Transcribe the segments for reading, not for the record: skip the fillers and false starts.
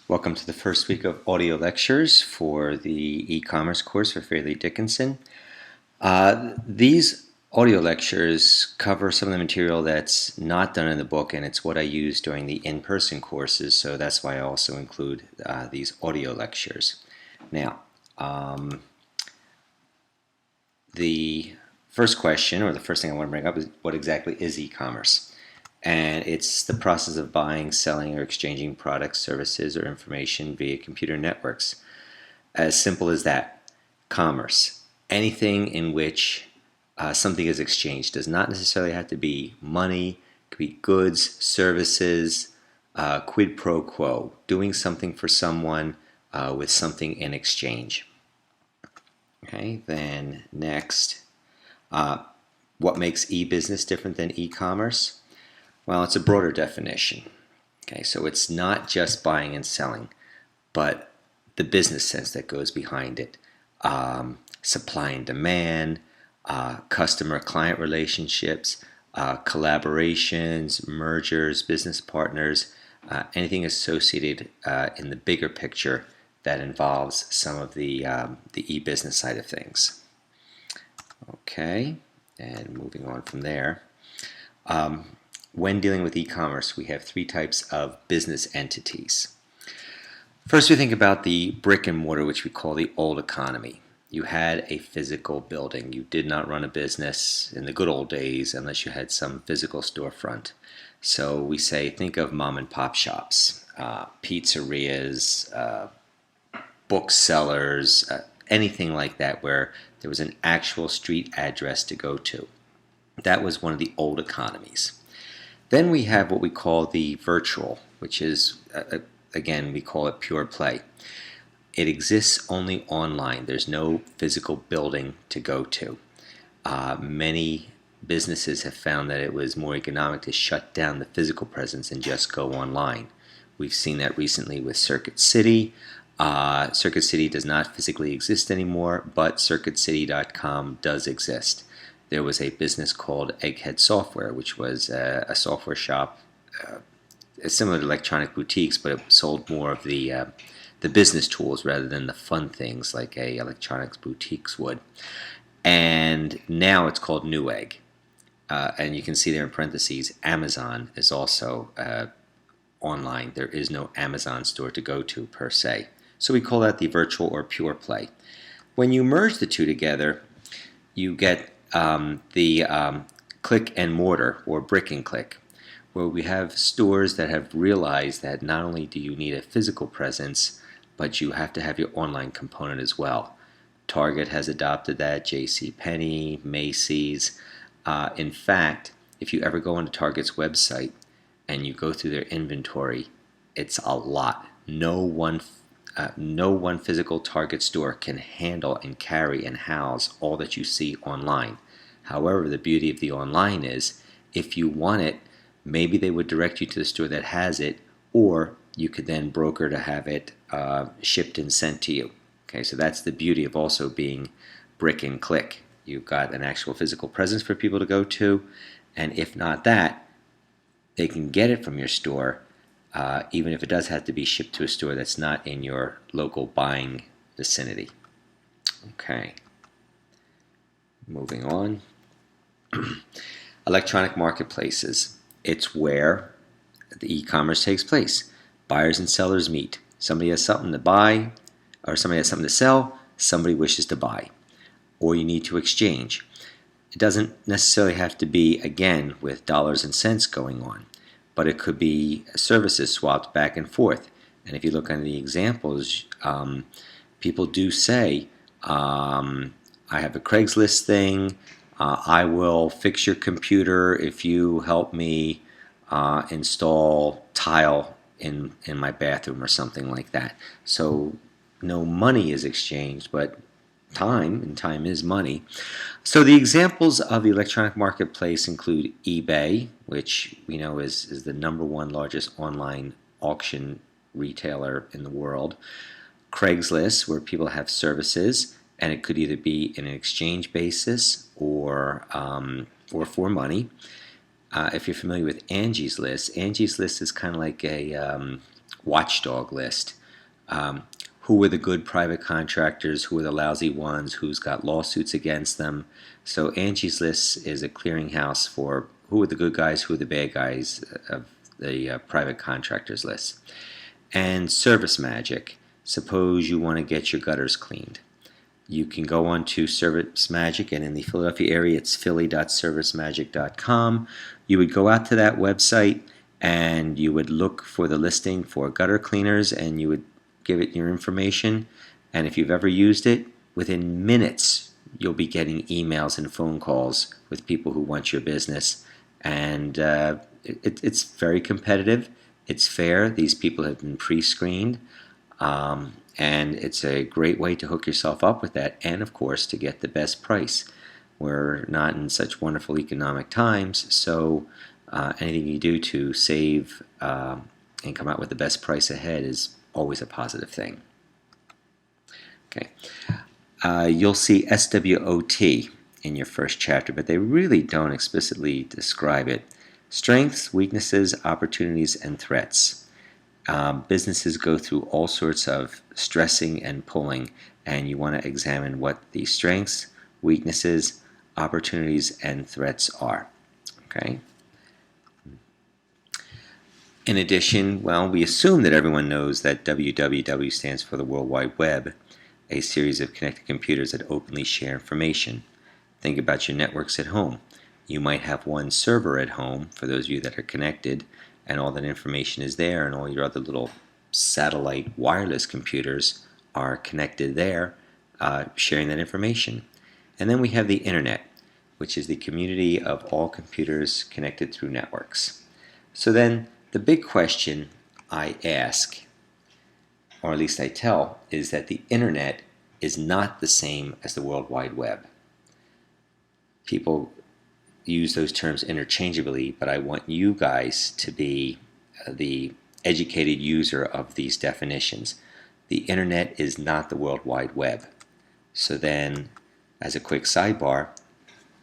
Welcome to the first week of audio lectures for the e-commerce course for Fairleigh Dickinson. These audio lectures cover some of the material that's not done in the book, and it's what I use during the in-person courses, so that's why I also include these audio lectures. Now, the first question, or the first thing I want to bring up, is what exactly is e-commerce? And it's the process of buying, selling, or exchanging products, services, or information via computer networks. As simple as that. Commerce. Anything in which something is exchanged. Does not necessarily have to be money. It could be goods, services, quid pro quo. Doing something for someone with something in exchange. Okay, then next. What makes e-business different than e-commerce? Well, it's a broader definition. Okay, so it's not just buying and selling, but the business sense that goes behind it. Supply and demand, customer-client relationships, collaborations, mergers, business partners, anything associated in the bigger picture that involves some of the e-business side of things. Okay, and moving on from there. When dealing with e-commerce, we have three types of business entities. First, we think about the brick and mortar, which we call the old economy. You had a physical building. You did not run a business in the good old days unless you had some physical storefront. So we say, think of mom and pop shops, pizzerias, booksellers, anything like that where there was an actual street address to go to. That was one of the old economies. Then we have what we call the virtual, which is, again, we call it pure play. It exists only online. There's no physical building to go to. Many businesses have found that it was more economic to shut down the physical presence and just go online. We've seen that recently with Circuit City. Circuit City does not physically exist anymore, but CircuitCity.com does exist. There was a business called Egghead Software, which was a software shop similar to Electronic Boutiques, but it sold more of the business tools rather than the fun things like a Electronics Boutiques would. And now it's called Newegg. And you can see there in parentheses, Amazon is also online. There is no Amazon store to go to per se. So we call that the virtual or pure play. When you merge the two together, you get the click and mortar, or brick and click, where we have stores that have realized that not only do you need a physical presence, but you have to have your online component as well. Target has adopted that, JCPenney, Macy's. In fact, if you ever go onto Target's website and you go through their inventory, it's a lot. No one physical Target store can handle and carry and house all that you see online. However, the beauty of the online is, if you want it, maybe they would direct you to the store that has it, or you could then broker to have it shipped and sent to you. Okay, so that's the beauty of also being brick and click. You've got an actual physical presence for people to go to, and if not that, they can get it from your store, even if it does have to be shipped to a store that's not in your local buying vicinity. Okay, moving on. Electronic marketplaces. It's where the e-commerce takes place. Buyers and sellers meet. Somebody has something to buy, or somebody has something to sell, somebody wishes to buy. Or you need to exchange. It doesn't necessarily have to be, again, with dollars and cents going on, but it could be services swapped back and forth. And if you look on the examples, people do say, I have a Craigslist thing, I will fix your computer if you help me install tile in my bathroom or something like that. So no money is exchanged, but time, and time is money. So the examples of the electronic marketplace include eBay, which we know is the #1 largest online auction retailer in the world. Craigslist, where people have services, and it could either be in an exchange basis or for money. If you're familiar with Angie's List is kind of like a watchdog list Who are the good private contractors, who are the lousy ones, who's got lawsuits against them. So Angie's List is a clearinghouse for who are the good guys, who are the bad guys of the private contractors list. And Service Magic. Suppose you want to get your gutters cleaned. You can go on to Service Magic, and in the Philadelphia area it's philly.servicemagic.com. You would go out to that website and you would look for the listing for gutter cleaners, and you would give it your information, and if you've ever used it, within minutes you'll be getting emails and phone calls with people who want your business. And it's very competitive. It's fair. These people have been pre-screened, and it's a great way to hook yourself up with that, and of course to get the best price. We're not in such wonderful economic times, so anything you do to save and come out with the best price ahead is always a positive thing. Okay, you'll see SWOT in your first chapter, but they really don't explicitly describe it. Strengths, weaknesses, opportunities, and threats. Businesses go through all sorts of stressing and pulling, and you want to examine what the strengths, weaknesses, opportunities, and threats are. Okay. In addition, well, we assume that everyone knows that WWW stands for the World Wide Web, a series of connected computers that openly share information. Think about your networks at home. You might have one server at home, for those of you that are connected, and all that information is there, and all your other little satellite wireless computers are connected there, sharing that information. And then we have the Internet, which is the community of all computers connected through networks. So then, the big question I ask, or at least I tell, is that the Internet is not the same as the World Wide Web. People use those terms interchangeably, but I want you guys to be the educated user of these definitions. The Internet is not the World Wide Web. So then, as a quick sidebar,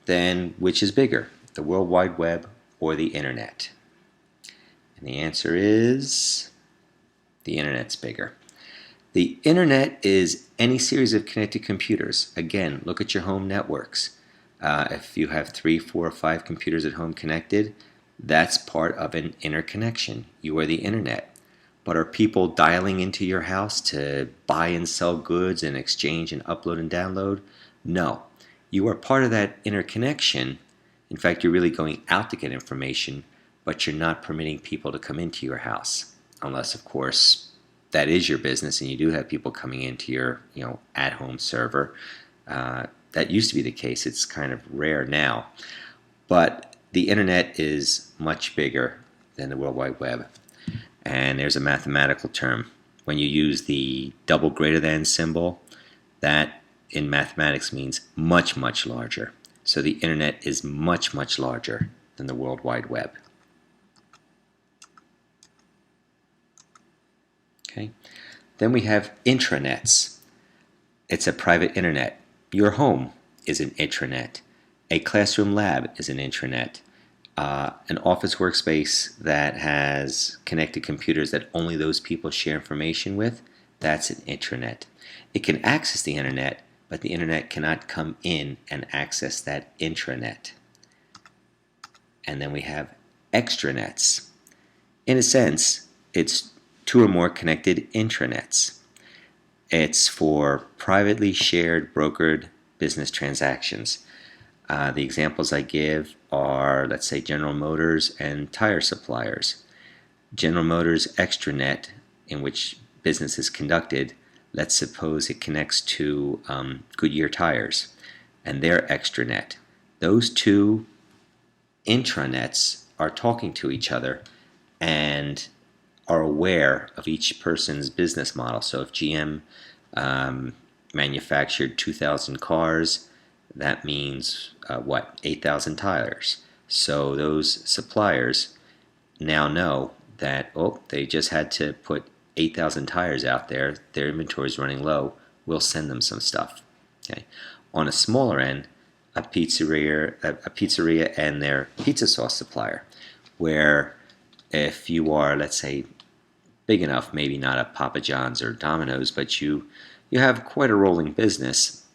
then which is bigger, the World Wide Web or the Internet? And the answer is the Internet's bigger. The Internet is any series of connected computers. Again, look at your home networks. If you have 3, 4, or 5 computers at home connected, that's part of an interconnection. You are the Internet. But are people dialing into your house to buy and sell goods and exchange and upload and download? No. You are part of that interconnection. In fact, you're really going out to get information, but you're not permitting people to come into your house, unless, of course, that is your business and you do have people coming into your at-home server. That used to be the case. It's kind of rare now. But the Internet is much bigger than the World Wide Web. And there's a mathematical term. When you use the double greater than symbol, that in mathematics means much, much larger. So the Internet is much, much larger than the World Wide Web. Okay. Then we have intranets. It's a private internet. Your home is an intranet. A classroom lab is an intranet. An office workspace that has connected computers that only those people share information with, that's an intranet. It can access the internet, but the internet cannot come in and access that intranet. And then we have extranets. In a sense, it's 2 or more connected intranets. It's for privately shared brokered business transactions. The examples I give are, let's say, General Motors and tire suppliers. General Motors extranet, in which business is conducted, let's suppose it connects to Goodyear tires and their extranet. Those 2 intranets are talking to each other and are aware of each person's business model. So if GM manufactured 2,000 cars, that means 8,000 tires. So those suppliers now know that, they just had to put 8,000 tires out there. Their inventory is running low. We'll send them some stuff. Okay. On a smaller end, a pizzeria and their pizza sauce supplier, where if you are, let's say, big enough, maybe not a Papa John's or Domino's, but you have quite a rolling business,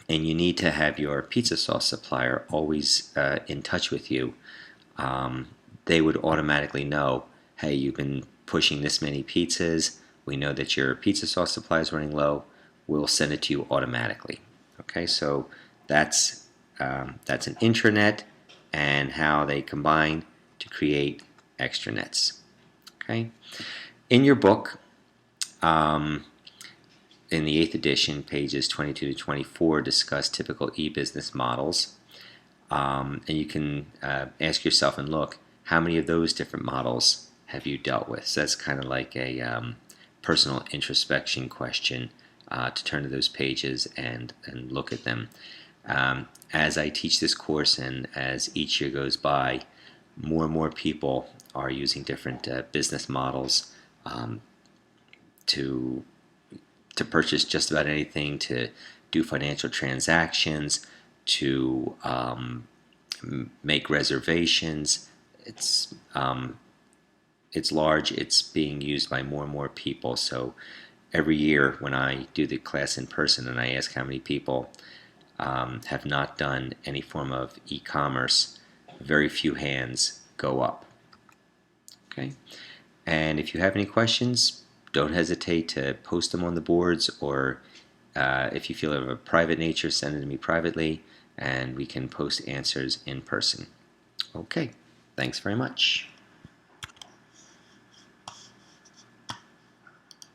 and you need to have your pizza sauce supplier always in touch with you. They would automatically know, hey, you've been pushing this many pizzas. We know that your pizza sauce supply is running low. We'll send it to you automatically. Okay, so that's an intranet and how they combine to create extranets. Okay, in your book, in the 8th edition, pages 22 to 24 discuss typical e-business models. And you can ask yourself and look, how many of those different models have you dealt with? So that's kind of like a personal introspection question to turn to those pages and look at them. As I teach this course and as each year goes by, more and more people are using different business models to purchase just about anything, to do financial transactions, to make reservations. It's large. It's being used by more and more people. So every year when I do the class in person and I ask how many people have not done any form of e-commerce, very few hands go up. Okay, and if you have any questions, don't hesitate to post them on the boards, or if you feel of a private nature, send it to me privately, and we can post answers in person. Okay, thanks very much.